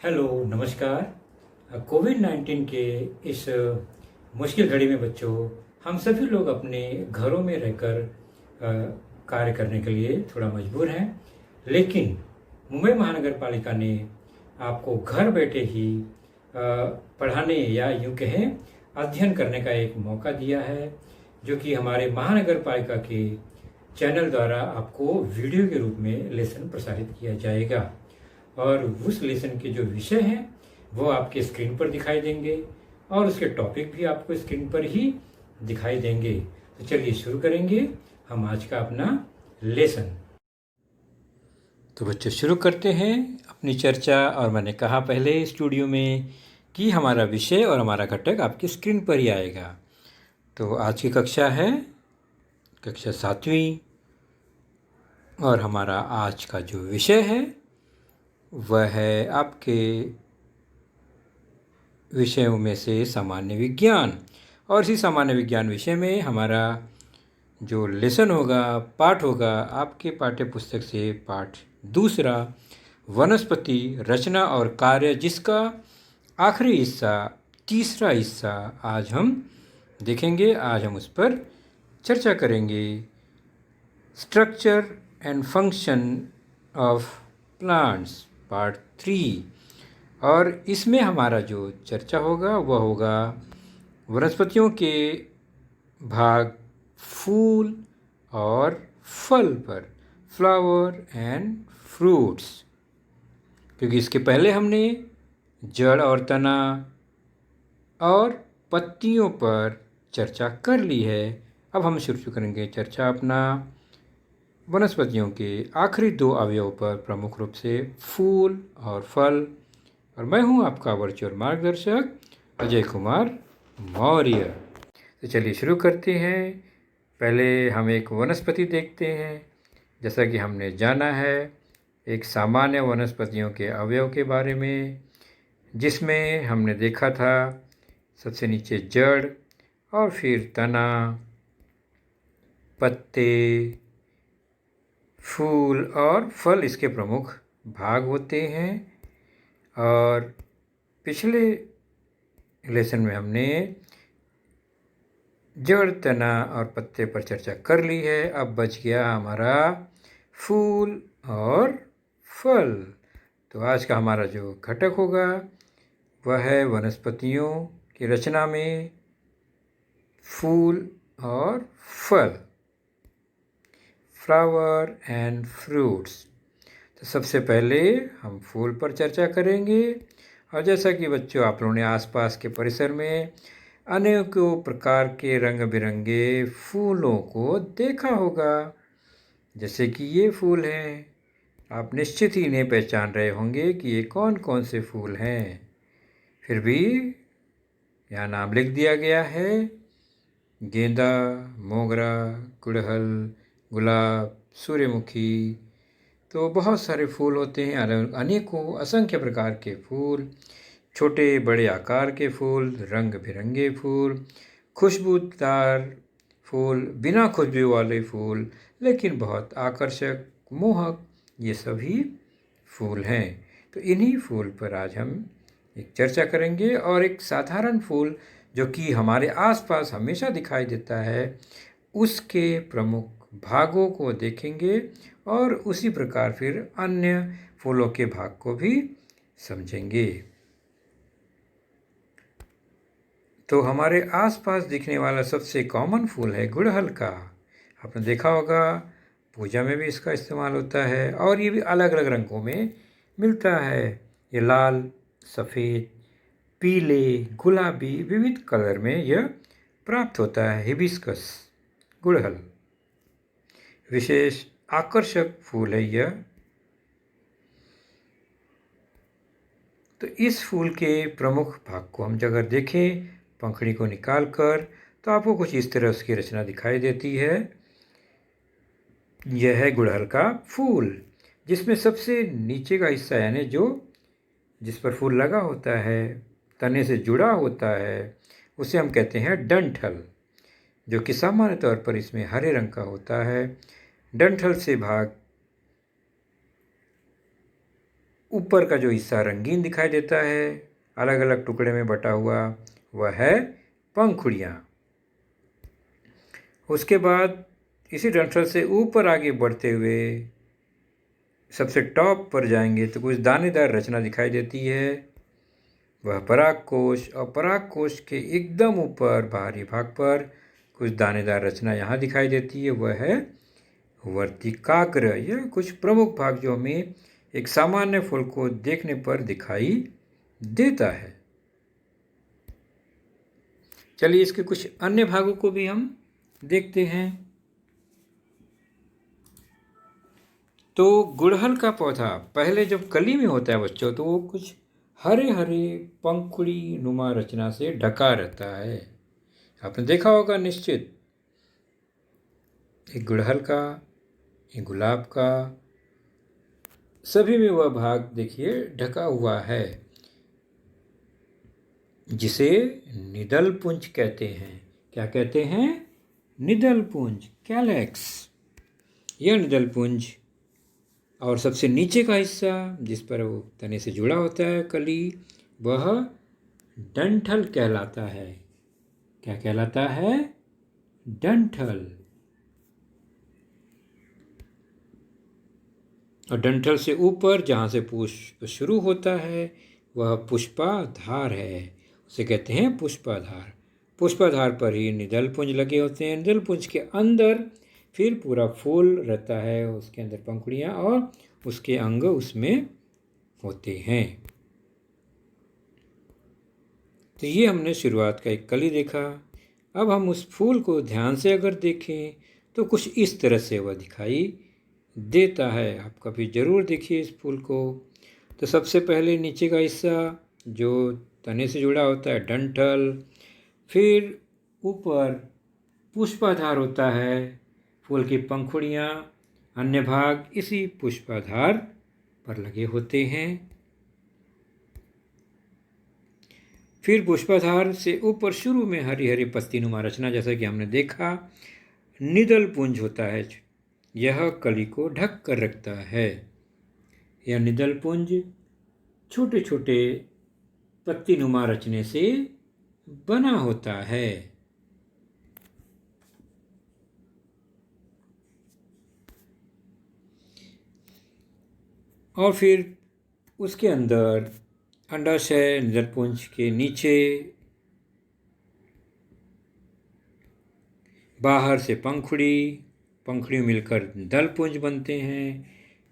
Hello, नमस्कार। कोविड-19 के इस मुश्किल घड़ी में बच्चों, हम सभी लोग अपने घरों में रहकर कार्य करने के लिए थोड़ा मजबूर हैं। लेकिन मुंबई महानगर पालिका ने आपको घर बैठे ही पढ़ाने या यूँ कहें अध्ययन करने का एक मौका दिया है, जो कि हमारे महानगर पालिका के चैनल द्वारा आपको वीडियो के रूप में लेसन प्रसारित किया जाएगा। और उस लेसन के जो विषय हैं वो आपके स्क्रीन पर दिखाई देंगे और उसके टॉपिक भी आपको स्क्रीन पर ही दिखाई देंगे। तो चलिए शुरू करेंगे हम आज का अपना लेसन। तो बच्चों, शुरू करते हैं अपनी चर्चा। और मैंने कहा पहले स्टूडियो में कि हमारा विषय और हमारा घटक आपकी स्क्रीन पर ही आएगा। तो आज की कक्षा है कक्षा 7वीं और हमारा आज का जो विषय है वह है आपके विषयों में से सामान्य विज्ञान। और इसी सामान्य विज्ञान विषय में हमारा जो लेसन होगा, पाठ होगा, आपके पाठ्य पुस्तक से पाठ दूसरा, वनस्पति रचना और कार्य, जिसका आखिरी हिस्सा, तीसरा हिस्सा आज हम देखेंगे। आज हम उस पर चर्चा करेंगे। Structure and function of plants part 3। और इसमें हमारा जो चर्चा होगा वह होगा वनस्पतियों के भाग फूल और फल पर, फ्लावर एंड फ्रूट्स। क्योंकि इसके पहले हमने जड़ और तना और पत्तियों पर चर्चा कर ली है। अब हम शुरू करेंगे चर्चा अपना वनस्पतियों के आखिरी 2 अवयव पर, प्रमुख रूप से फूल और फल। और मैं हूं आपका वर्चुअल मार्गदर्शक अजय कुमार मौर्य। तो चलिए शुरू करते हैं। पहले हम एक वनस्पति देखते हैं। जैसा कि हमने जाना है एक सामान्य वनस्पतियों के अवयव के बारे में, जिसमें हमने देखा था सबसे नीचे जड़ और फिर तना, पत्ते, फूल और फल इसके प्रमुख भाग होते हैं। और पिछले लेसन में हमने जड़, तना और पत्ते पर चर्चा कर ली है। अब बच गया हमारा फूल और फल। तो आज का हमारा जो घटक होगा वह है वनस्पतियों की रचना में फूल और फल, फ्लावर एंड फ्रूट्स। तो सबसे पहले हम फूल पर चर्चा करेंगे। और जैसा कि बच्चों, आप लोगों ने आसपास के परिसर में अनेकों प्रकार के रंग बिरंगे फूलों को देखा होगा। जैसे कि ये फूल हैं, आप निश्चित ही इन्हें पहचान रहे होंगे कि ये कौन कौन से फूल हैं। फिर भी यहाँ नाम लिख दिया गया है: गेंदा, मोगरा, गुड़हल, गुलाब, सूर्यमुखी। तो बहुत सारे फूल होते हैं, अनेकों असंख्य प्रकार के फूल, छोटे बड़े आकार के फूल, रंग बिरंगे फूल, खुशबूदार फूल, बिना खुशबू वाले फूल, लेकिन बहुत आकर्षक, मोहक, ये सभी फूल हैं। तो इन्हीं फूल पर आज हम एक चर्चा करेंगे। और एक साधारण फूल जो कि हमारे आसपास हमेशा दिखाई देता है, उसके प्रमुख भागों को देखेंगे और उसी प्रकार फिर अन्य फूलों के भाग को भी समझेंगे। तो हमारे आसपास दिखने वाला सबसे कॉमन फूल है गुड़हल का। आपने देखा होगा पूजा में भी इसका इस्तेमाल होता है और ये भी अलग अलग रंगों में मिलता है। ये लाल, सफ़ेद, पीले, गुलाबी, विविध कलर में यह प्राप्त होता है। हिबिस्कस गुड़हल विशेष आकर्षक फूल है यह। तो इस फूल के प्रमुख भाग को हम अगर देखें, पंखड़ी को निकाल कर, तो आपको कुछ इस तरह उसकी रचना दिखाई देती है। यह है गुड़हल का फूल, जिसमें सबसे नीचे का हिस्सा यानी जो जिस पर फूल लगा होता है, तने से जुड़ा होता है, उसे हम कहते हैं डंठल, जो कि सामान्य तौर पर इसमें हरे रंग का होता है। डंठल से भाग ऊपर का जो हिस्सा रंगीन दिखाई देता है, अलग अलग टुकड़े में बटा हुआ, वह है पंखुड़ियाँ। उसके बाद इसी डंठल से ऊपर आगे बढ़ते हुए सबसे टॉप पर जाएंगे तो कुछ दानेदार रचना दिखाई देती है, वह परागकोश। और परागकोश के एकदम ऊपर बाहरी भाग पर कुछ दानेदार रचना यहाँ दिखाई देती है, वह है वर्तिकाग्र। यह कुछ प्रमुख भाग जो हमें एक सामान्य फूल को देखने पर दिखाई देता है। चलिए इसके कुछ अन्य भागों को भी हम देखते हैं। तो गुड़हल का पौधा पहले जब कली में होता है बच्चों, तो वो कुछ हरे हरे पंखुड़ी नुमा रचना से ढका रहता है। आपने देखा होगा निश्चित, एक गुड़हल का, एक गुलाब का, सभी में वह भाग देखिए ढका हुआ है, जिसे निदल पुंज कहते हैं। क्या कहते हैं? निदल पुंज, कैलेक्स। यह निदल पुंज और सबसे नीचे का हिस्सा जिस पर वो तने से जुड़ा होता है कली, वह डंठल कहलाता है। क्या कहलाता है? डंठल। और डंठल से ऊपर जहाँ से पुष्प शुरू होता है वह पुष्पाधार है, उसे कहते हैं पुष्पाधार। पुष्पाधार पर ही निदल पुंज लगे होते हैं। निदल पुंज के अंदर फिर पूरा फूल रहता है, उसके अंदर पंखुड़ियाँ और उसके अंग उसमें होते हैं। तो ये हमने शुरुआत का एक कली देखा। अब हम उस फूल को ध्यान से अगर देखें तो कुछ इस तरह से वह दिखाई देता है। आप कभी ज़रूर देखिए इस फूल को। तो सबसे पहले नीचे का हिस्सा जो तने से जुड़ा होता है, डंठल, फिर ऊपर पुष्पाधार होता है, फूल की पंखुड़ियाँ, अन्य भाग इसी पुष्पाधार पर लगे होते हैं। फिर पुष्पाधार से ऊपर शुरू में हरी हरी पत्ती नुमा रचना, जैसा कि हमने देखा, निदल पुंज होता है। यह कली को ढक कर रखता है। यह निदल पुंज छोटे छोटे पत्ती नुमा रचने से बना होता है। और फिर उसके अंदर अंडाशय निदल पुंज के नीचे बाहर से पंखुड़ी मिलकर दल पुंज बनते हैं।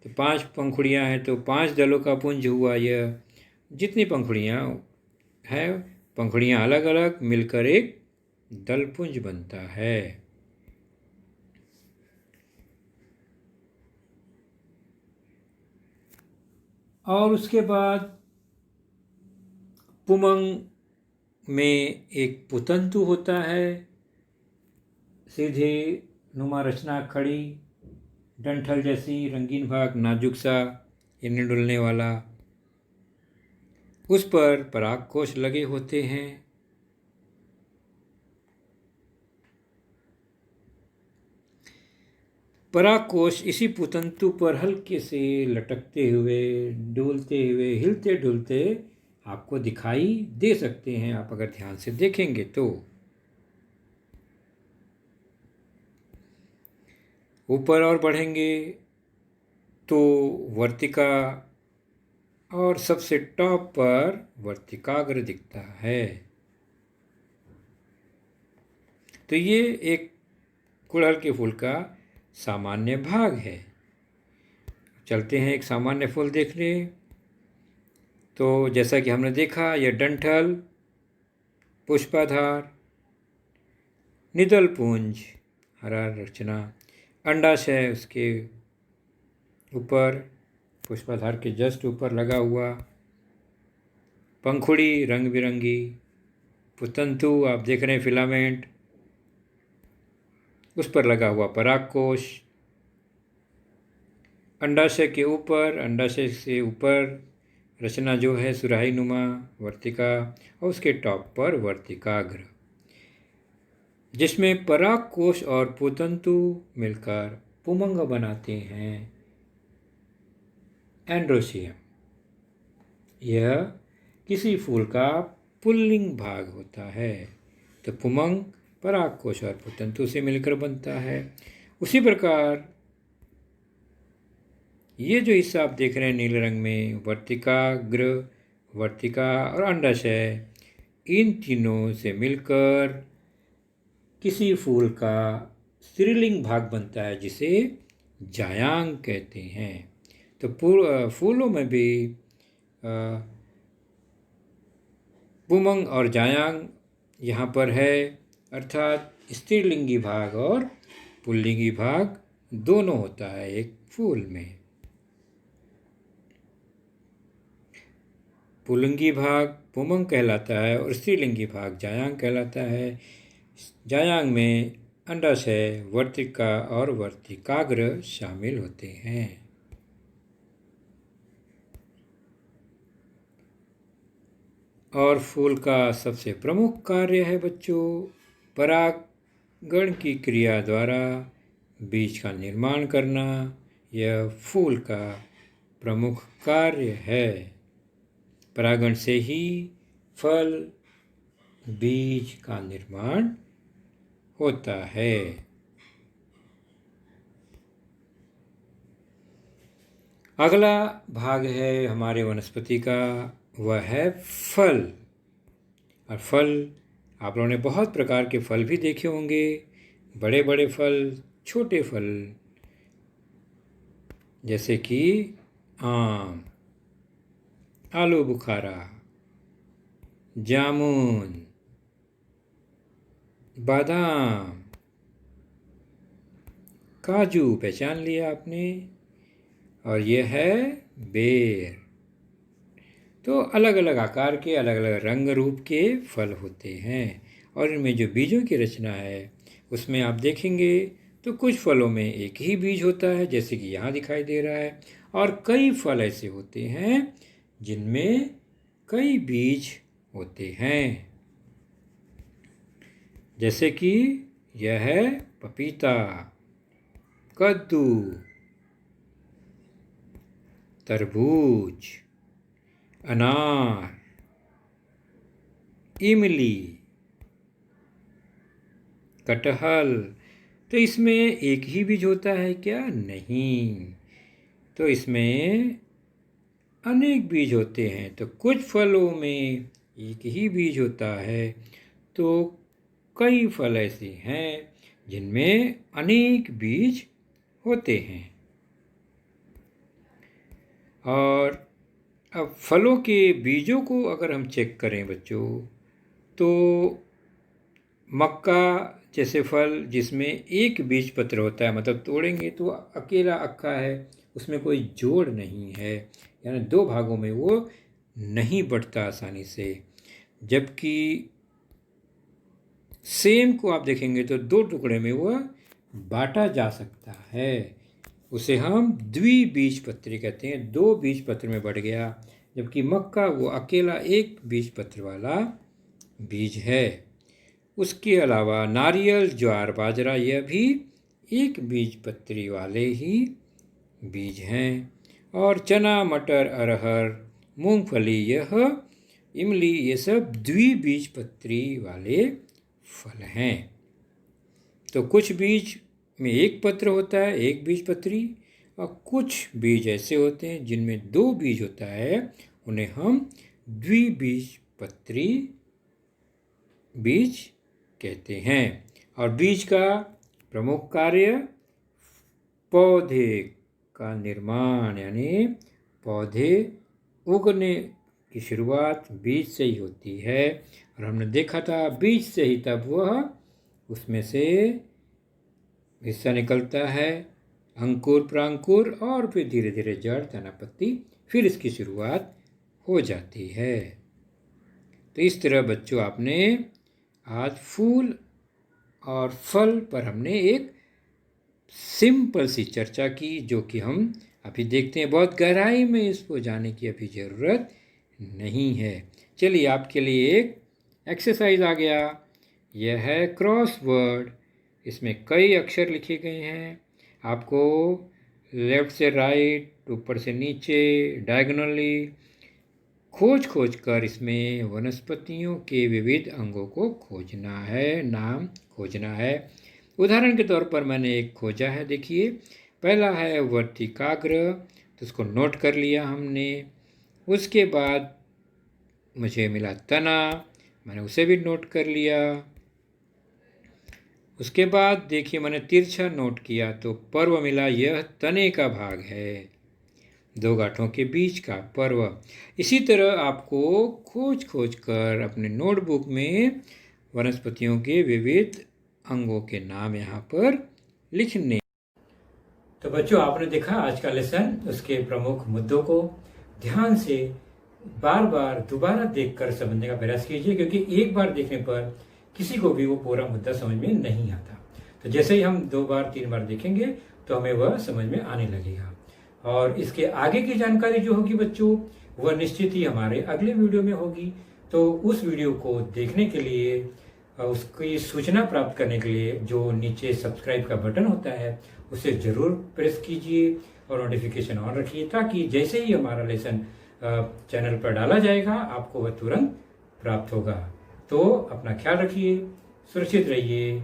तो 5 पंखुड़ियाँ हैं तो 5 दलों का पुंज हुआ। यह जितनी पंखुड़ियाँ हैं, पंखुड़ियाँ अलग अलग मिलकर एक दल पुंज बनता है। और उसके बाद पुमंग में एक पुतंतु होता है, सीधी नुमा रचना खड़ी, डंठल जैसी, रंगीन भाग नाजुक सा, हिलने डुलने वाला, उस पर परागकोश लगे होते हैं। परागकोश इसी पुतंतु पर हल्के से लटकते हुए, डोलते हुए, हिलते डुलते आपको दिखाई दे सकते हैं, आप अगर ध्यान से देखेंगे तो। ऊपर और बढ़ेंगे तो वर्तिका, और सबसे टॉप पर वर्तिकाग्र दिखता है। तो ये एक गुड़हल के फूल का सामान्य भाग है। चलते हैं एक सामान्य फूल देखने। तो जैसा कि हमने देखा, यह डंठल, पुष्पाधार, निदल पुंज, हरा रचना, अंडाशय उसके ऊपर, पुष्पाधार के जस्ट ऊपर लगा हुआ, पंखुड़ी रंग बिरंगी, पुतंतु आप देख रहे हैं फिलामेंट, उस पर लगा हुआ परागकोश, अंडाशय के ऊपर, अंडाशय से ऊपर रचना जो है सुराही नुमा वर्तिका, और उसके टॉप पर वर्तिकाग्र, जिसमें परागकोश और पुतंतु मिलकर पुमंग बनाते हैं, एंड्रोसियम। यह किसी फूल का पुल्लिंग भाग होता है। तो पुमंग परागकोश और पुतंतु से मिलकर बनता है। उसी प्रकार ये जो हिस्सा आप देख रहे हैं नीले रंग में, वर्तिकाग्र, वर्तिका और अंडाशय, इन तीनों से मिलकर किसी फूल का स्त्रीलिंग भाग बनता है जिसे जायांग कहते हैं। तो फूलों में भी पुमंग और जायांग यहाँ पर है, अर्थात स्त्रीलिंगी भाग और पुल्लिंगी भाग दोनों होता है एक फूल में। पुल्लिंगी भाग पुमंग कहलाता है और स्त्रीलिंगी भाग जायांग कहलाता है। जायांग में अंडाशय, वर्तिका और वर्तिकाग्र शामिल होते हैं। और फूल का सबसे प्रमुख कार्य है बच्चों परागण की क्रिया द्वारा बीज का निर्माण करना। यह फूल का प्रमुख कार्य है। परागण से ही फल, बीज का निर्माण होता है। अगला भाग है हमारे वनस्पति का, वह है फल। और फल, आप लोगों ने बहुत प्रकार के फल भी देखे होंगे, बड़े बड़े फल, छोटे फल, जैसे कि आम, आलू बुखारा, जामुन, बादाम, काजू, पहचान लिया आपने, और यह है बेर। तो अलग अलग आकार के, अलग अलग रंग रूप के फल होते हैं। और इनमें जो बीजों की रचना है उसमें आप देखेंगे तो कुछ फलों में एक ही बीज होता है, जैसे कि यहाँ दिखाई दे रहा है, और कई फल ऐसे होते हैं जिनमें कई बीज होते हैं, जैसे कि यह है पपीता, कद्दू, तरबूज, अनार, इमली, कटहल। तो इसमें एक ही बीज होता है क्या? नहीं, तो इसमें अनेक बीज होते हैं। तो कुछ फलों में एक ही बीज होता है, तो कई फल ऐसे हैं जिनमें अनेक बीज होते हैं। और अब फलों के बीजों को अगर हम चेक करें बच्चों, तो मक्का जैसे फल जिसमें एक बीज पत्र होता है, मतलब तोड़ेंगे तो अकेला अक्का है, उसमें कोई जोड़ नहीं है, यानी दो भागों में वो नहीं बढ़ता आसानी से। जबकि सेम को आप देखेंगे तो दो टुकड़े में वह बांटा जा सकता है, उसे हम द्विबीजपत्री कहते हैं, दो बीज पत्र में बढ़ गया। जबकि मक्का वो अकेला एक बीज पत्र वाला बीज है। उसके अलावा नारियल, ज्वार, बाजरा, यह भी एक बीजपत्री वाले ही बीज हैं। और चना, मटर, अरहर, मूंगफली, यह इमली, ये सब द्विबीजपत्री वाले फल हैं। तो कुछ बीज में एक पत्र होता है, एक बीजपत्री, और कुछ बीज ऐसे होते हैं जिनमें दो बीज होता है, उन्हें हम द्विबीजपत्री बीज कहते हैं। और बीज का प्रमुख कार्य पौधे का निर्माण, यानी पौधे उगने की शुरुआत बीज से ही होती है। और हमने देखा था बीज से ही तब वह उसमें से हिस्सा निकलता है, अंकुर, प्रांकुर, और फिर धीरे धीरे जड़, तना, पत्ती, फिर इसकी शुरुआत हो जाती है। तो इस तरह बच्चों आपने आज फूल और फल पर हमने एक सिंपल सी चर्चा की, जो कि हम अभी देखते हैं, बहुत गहराई में इसको जाने की अभी ज़रूरत नहीं है। चलिए आपके लिए एक एक्सरसाइज आ गया, यह है क्रॉसवर्ड। इसमें कई अक्षर लिखे गए हैं, आपको लेफ्ट से राइट, ऊपर से नीचे, डायगोनली खोज कर इसमें वनस्पतियों के विविध अंगों को खोजना है, नाम खोजना है। उदाहरण के तौर पर मैंने एक खोजा है, देखिए पहला है वर्तिकाग्र, तो उसको नोट कर लिया हमने। उसके बाद मुझे मिला तना, मैंने उसे भी नोट कर लिया। उसके बाद देखिए मैंने तिरछा नोट किया तो पर्व मिला, यह तने का भाग है, दो गांठों के बीच का पर्व। इसी तरह आपको खोज कर अपने नोटबुक में वनस्पतियों के विविध अंगों के नाम यहाँ पर लिखने। तो बच्चों आपने देखा आज का लेसन, उसके प्रमुख मुद्दों को ध्यान से बार बार दोबारा देखकर समझने का प्रयास कीजिए, क्योंकि एक बार देखने पर किसी को भी वो पूरा मुद्दा समझ में नहीं आता। तो जैसे ही हम 2 बार 3 बार देखेंगे तो हमें वह समझ में आने लगेगा। और इसके आगे की जानकारी जो होगी बच्चों, वह निश्चित ही हमारे अगले वीडियो में होगी। तो उस वीडियो को देखने के लिए, उसकी सूचना प्राप्त करने के लिए जो नीचे सब्सक्राइब का बटन होता है उसे ज़रूर प्रेस कीजिए और नोटिफिकेशन ऑन रखिए, ताकि जैसे ही हमारा लेसन चैनल पर डाला जाएगा आपको वह तुरंत प्राप्त होगा। तो अपना ख्याल रखिए, सुरक्षित रहिए।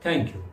Thank you.